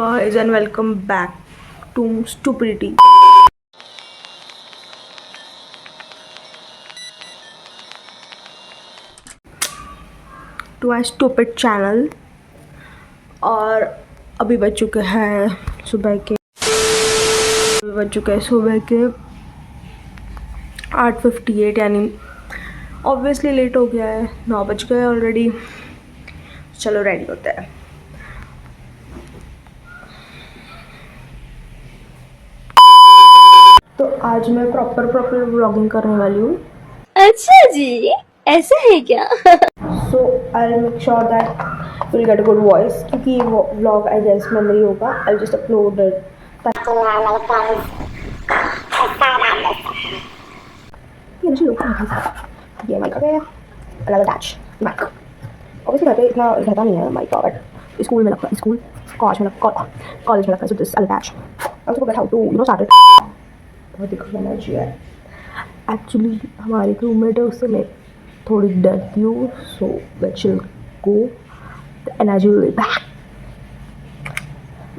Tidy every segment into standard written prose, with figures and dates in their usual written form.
guys and welcome back to Stupidity. To my stupid channel. और अभी बज चुके हैं सुबह के 8:58 यानी ऑब्वियसली लेट हो गया है, 9 बज गए ऑलरेडी. चलो रेडी होते हैं. तो आज मैं प्रॉपर व्लॉगिंग करने वाली हूँ. अच्छा जी, ऐसा है क्या? So I make sure that will get a good voice, क्योंकि वो व्लॉग आई गेस मेमोरी होगा. आई जस्ट अपलोड इट ताकि ये मुझे लोग ये माइक आ गया अलग अटैच माइक. ऑब्वियसली घर पे इतना रहता नहीं है माइक का, बट स्कूल में लगता है, स्कूल कॉलेज में लगता है. So this attach I forgot how to start it. बहुत दिक्कत एनर्जी है एक्चुअली. हमारी रूममेट है, उससे मैं थोड़ी डरती हूँ. So let she go, the energy will be back.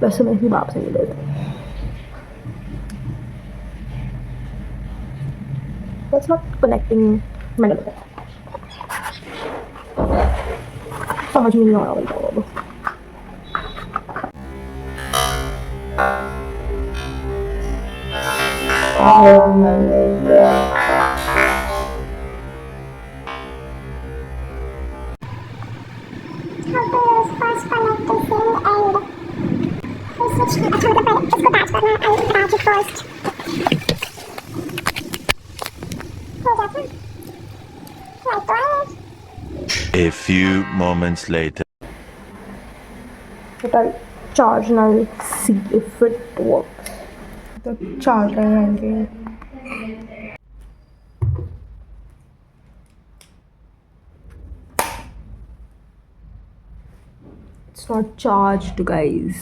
वैसे मैं भी बाप से नहीं डरती. That's not connecting. मैंने बताया समझ में नहीं आ रहा भाई. A few moments later. But I'll charge and I'll see if it works. The charger again. It's not charged, guys.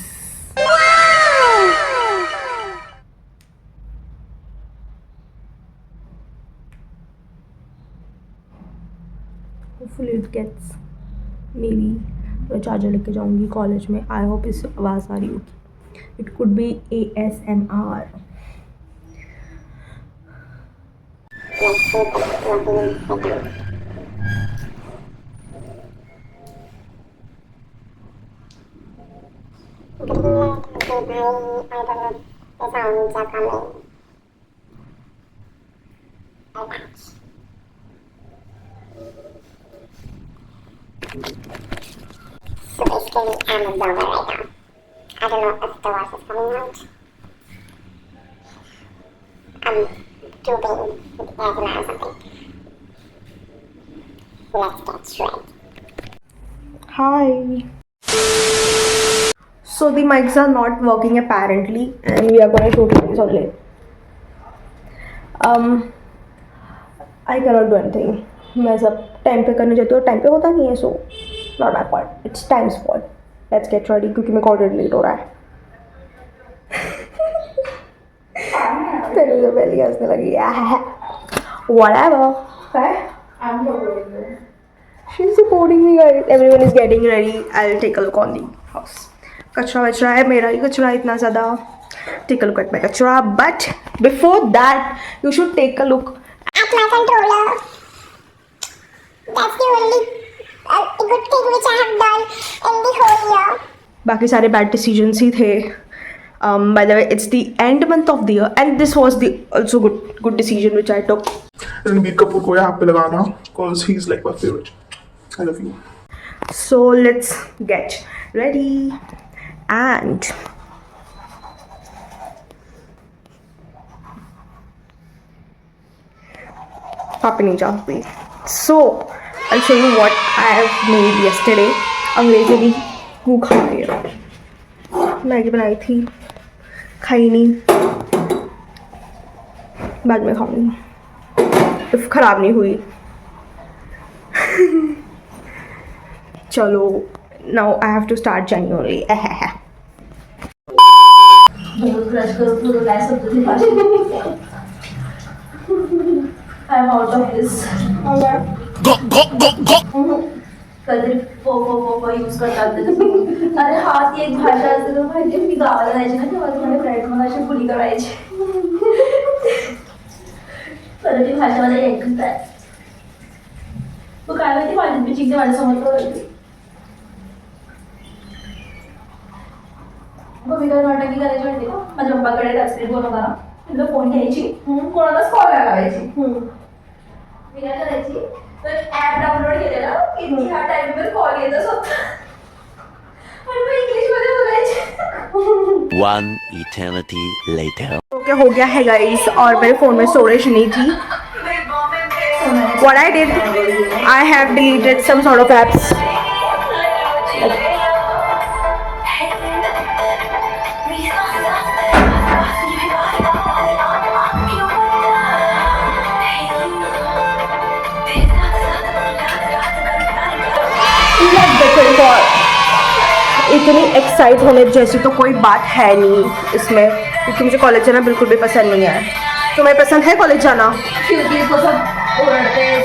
Hopefully it gets. Maybe मैं चार्जर लेके जाऊंगी कॉलेज में. आई होप इस आवाज़ आ रही होगी. It could be ASMR. So basically, I'm a vlogger right now. I don't know if the voice is coming out. I'm tubing with ASMR or something. Let's get straight. Hi. So the mics are not working apparently, and we are going to shoot this only. I cannot do anything. मैं सब time पे करने जाती हूँ, time पे होता नहीं है. So not my fault, it's times fault. Let's get ready, क्योंकि मेरे को ऑलरेडी लेट हो रहा है. तेरे तो पहले हंसने लगी. Whatever. I'm supporting you. She's supporting me, guys. Everyone is getting ready. I'll take a look on the house. कचरा वचरा है, मेरा ही कचरा है इतना ज़्यादा. Take a look at my कचरा. But before that, you should take a look At my controller. That's the only good thing which I have done in the whole year. बाकी सारे बैड डिसीजंस ही थे. By the way, it's the end month of the year, and this was the also good decision which I took. Ranbir Kapoor को यहाँ पे लगाना, because he's like my favorite. I love you. So let's get ready and Happy Ninja, please. So I'll show you what I have made yesterday. अंग्रेजी भी वो खा रही है. मैगी बनाई थी, खाई नहीं, बाद में खाऊंगी इफ खराब नहीं हुई. चलो, now I have to start genuinely. I'm out of this. कधी पो यूज करतात अरे हा ती एक भाषा असते तो माहिती मी गावाला जायची ना तेव्हा तुम्हाला फ्रेंड मला अशी बुली करायची तर ती भाषा मला ऐकत आहे मग काय माहिती माझी बिचिंग माझ्यासमोर होती मग मी काय नाटकी करायची माहिती का माझ्या पप्पाकडे टचस्क्रीन फोन होता ना तिला फोन घ्यायची कोणालाच कॉल लावायची मी काय करायची तर ऍप डाउनलोड केलेला की ह्या टाइमवर कॉल येतच होता पण मी इंग्लिशमध्ये बोलायची One eternity later. क्या हो गया है गाइस और मेरे फ़ोन में स्टोरेज नहीं थी what I did I have deleted some sort of apps इतनी एक्साइट होने जैसी तो कोई बात है नहीं इसमें क्योंकि मुझे कॉलेज जाना बिल्कुल भी पसंद नहीं है तुम्हें पसंद है कॉलेज जाना क्योंकि इसको सब उड़ते हैं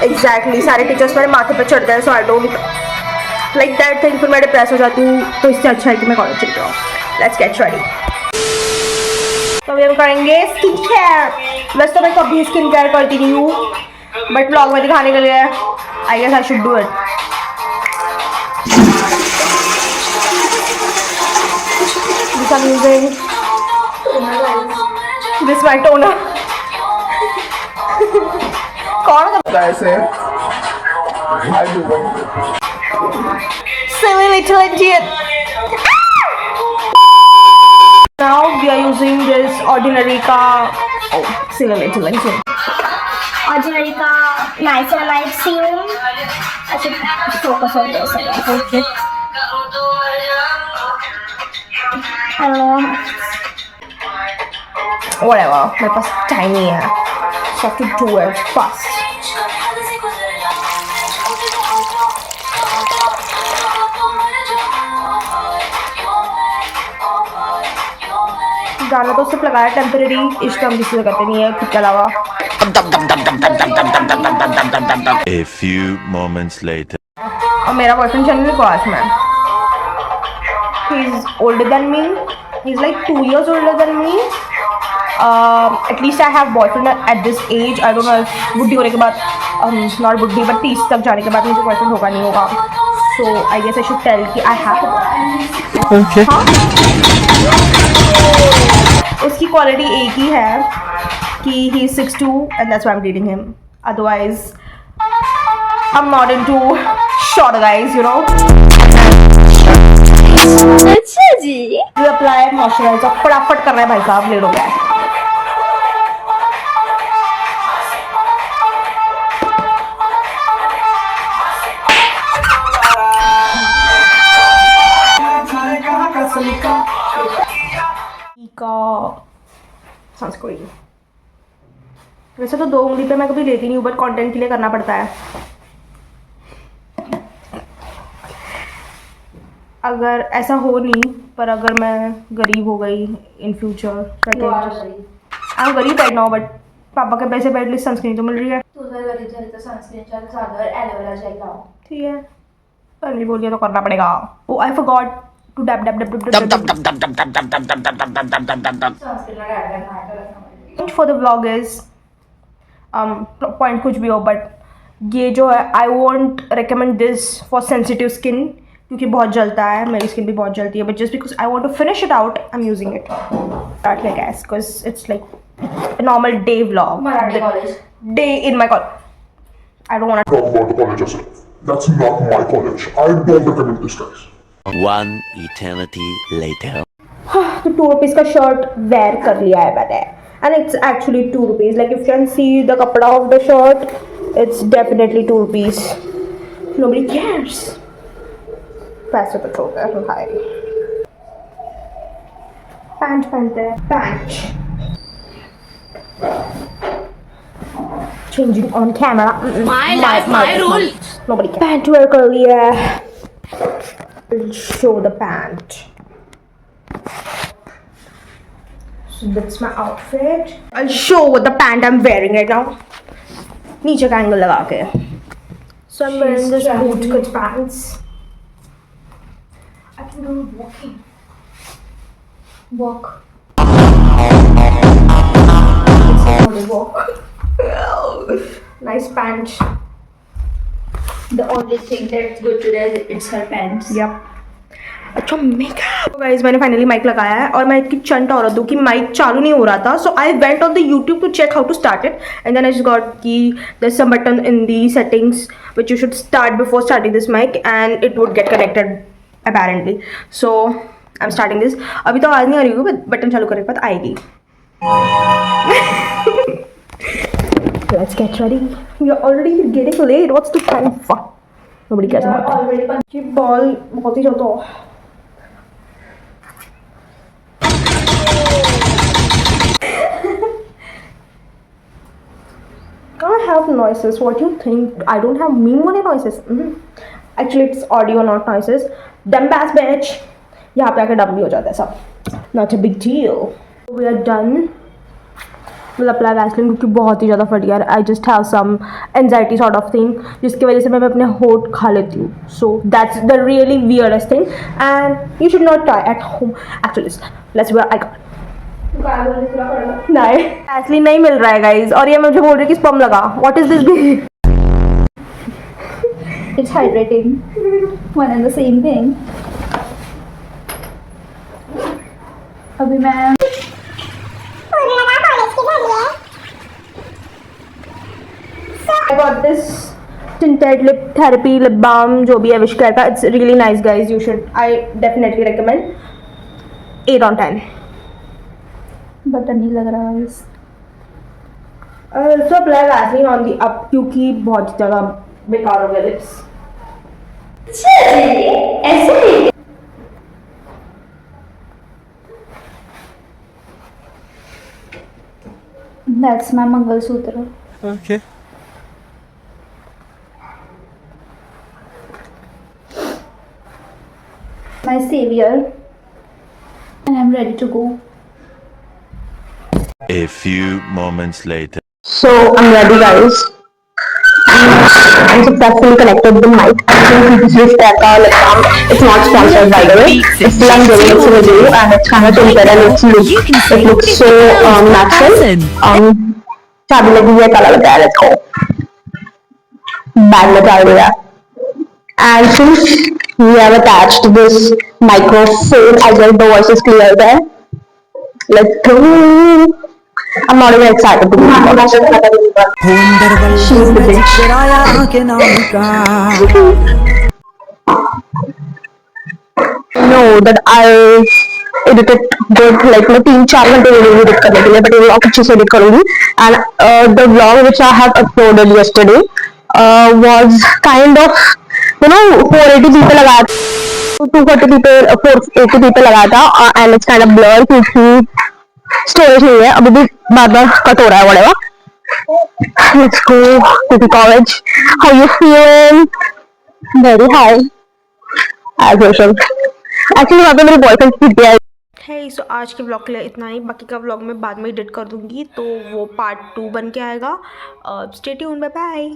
एग्जैक्टली सारे टीचर्स मेरे माथे पर चढ़ते हैं so I don't like that thing फिर मैं डिप्रेस हो जाती हूँ तो इससे अच्छा है कि मैं कॉलेज चली जाऊँ लेट्स गेट रेडी तो अभी हम करेंगे स्किन केयर वैसे तो मैं कभी स्किन केयर करती नहीं हूँ बट ब्लॉग में दिखाने के लिए I guess I should do it I'm using this my toner. कौन ऐसे I do silly little idiot. Now we are using this ordinary का silly little idiot. Ordinary का niacinamide serum. I should focus on this, I guess. Okay. Whatever. मेरे पास time नहीं है. So I have to do it fast. गाना तो सिर्फ लगाया temporary इश्क हम किसी से करते नहीं है खुद के अलावा. A few moments later. और मेरा बॉयफ्रेंड जनरली क्लास में. He's older than me. He's like 2 years older than me. At least I have boyfriend at this age. I don't know if बुढ़ी होने के बाद not बुढ़ी but 30 तक जाने के बाद मुझे boyfriend होगा नहीं होगा. So I guess I should tell कि I have a boyfriend. Okay. हाँ? उसकी quality एक ही है कि he is 6'2" and that's why I'm dating him. Otherwise, I'm not into short guys, you know. अच्छा जी ये अप्लाई मॉइस्चराइजर फटाफट कर रहे हैं भाई साहब ले लो गया सनस्क्रीन वैसे तो 2 उंगली पे मैं कभी लेती नहीं हूँ बट कंटेंट के लिए करना पड़ता है अगर ऐसा हो नहीं पर अगर मैं गरीब हो गई इन फ्यूचर आई एम गरीब राइट नाउ बट पापा के पैसे पे एटलीस्ट सनस्क्रीन तो मिल रही है तू जर गरीब झाली तर सनस्क्रीनच्या जागेवर ॲलोवेरा जेल लाव ठीक है पर नहीं बोलिए तो करना पड़ेगा oh I forgot to dab dab dab सनस्क्रीनला ॲड नाही करत for the vlog is point कुछ भी हो बट ये जो है I won't recommend this for sensitive skin क्योंकि बहुत जलता है मेरी स्किन भी बहुत जलती है but just because I want to finish it out I am using it start like as because it's like a normal day vlog Marathi college day in my college I don't want to talk about the college yourself. That's not my college. I don't recommend this, guys. One eternity later. तो 2 rupees का shirt where कर लिया है मैंने and it's actually 2 rupees like if you can see the kapda of the shirt it's definitely 2 rupees nobody cares पैसे तो छोड़ गए भाई पैंट पहनते हैं pant changing on camera my rule nobody cares pant wear कर लिया है I'll show the pant so that's my outfit I'll show what the pant I'm wearing right now नीचे का एंगल लगा के So I'm wearing this traveling. bootcut pants. I can do walking. Walk. It's not a walk. Nice pants. The only thing that's good today is it's her pants. Yep. अच्छा makeup guys, मैंने finally mic लगाया है और मैं इतनी चंट औरत हूँ कि माइक चालू नहीं हो रहा था. So I went on the YouTube to check how to start it and then I just got की there some button in the settings which you should start before starting this mic and it would get connected apparently. So I'm starting this. अभी तो आवाज़ नहीं आ रही होगी, button चालू करने के बाद आएगी. Let's get ready. You're already getting late. What's the time for? Nobody cares about that. Already ये बॉल बहुत ही ज़्यादा. I have noises. What do you think? I don't have mean वाले noises. Actually, it's audio, not noises. Dumb ass bitch. यहाँ पे आकर डम भी हो जाता है सब. Not a big deal. We are done. मतलब अप्लाई वैसलिन क्योंकि बहुत ही ज़्यादा फट गया. I just have some anxiety sort of thing जिसकी वजह से मैं अपने होठ खा लेती हूँ. So that's the really weirdest thing and you should not try at home. Actually let's where I got. नहीं वैसलिन नहीं मिल रहा है गाइज और ये मुझे बोल रही है कि स्पम लगा. What is this B? it's hydrating. One and the same thing. अभी मैं I got this tinted lip therapy lip balm जो भी है विशकेयर का. It's really nice guys. You should. I definitely recommend. 8 on 10. Button नहीं लग रहा है. So apply Vaseline on the up क्योंकि बहुत ज़्यादा बेकार हो गया lips. ऐसे That's my Mangalsutra. Okay. My savior. And I'm ready to go. A few moments later. So I'm ready guys. I successfully connected the mic. I think this is lip balm. It's not sponsored by the way. It's still I'm giving it to review and it's kind of tinted and it looks so natural. चाबी लगी है, ताला लगा है. Let's go. Bag में डाल दिया. And since we have attached this microphone, I guess the voice is clear there. Let's go. I'm not even excited to be She's the bitch. No, that I edited good like मैं 3-4 घंटे video edit करने के लिए, but ये vlog अच्छे से edit करूँगी. And the vlog which I have uploaded yesterday was kind of 480 people लगाया था, 240 people 480 people लगाया था and it's kind of blur क्योंकि स्टोरेज नहीं है. अभी भी बार-बार कट हो रहा है. whatever. Let's go to the college. How you feeling? Very high. As usual. Actually वहाँ पे मेरे बॉयफ्रेंड की छुट्टी आई. है सो आज के व्लॉग के लिए इतना ही. बाकी का व्लॉग मैं बाद में एडिट कर दूंगी तो वो पार्ट 2 बन के आएगा. Stay tuned. Bye bye.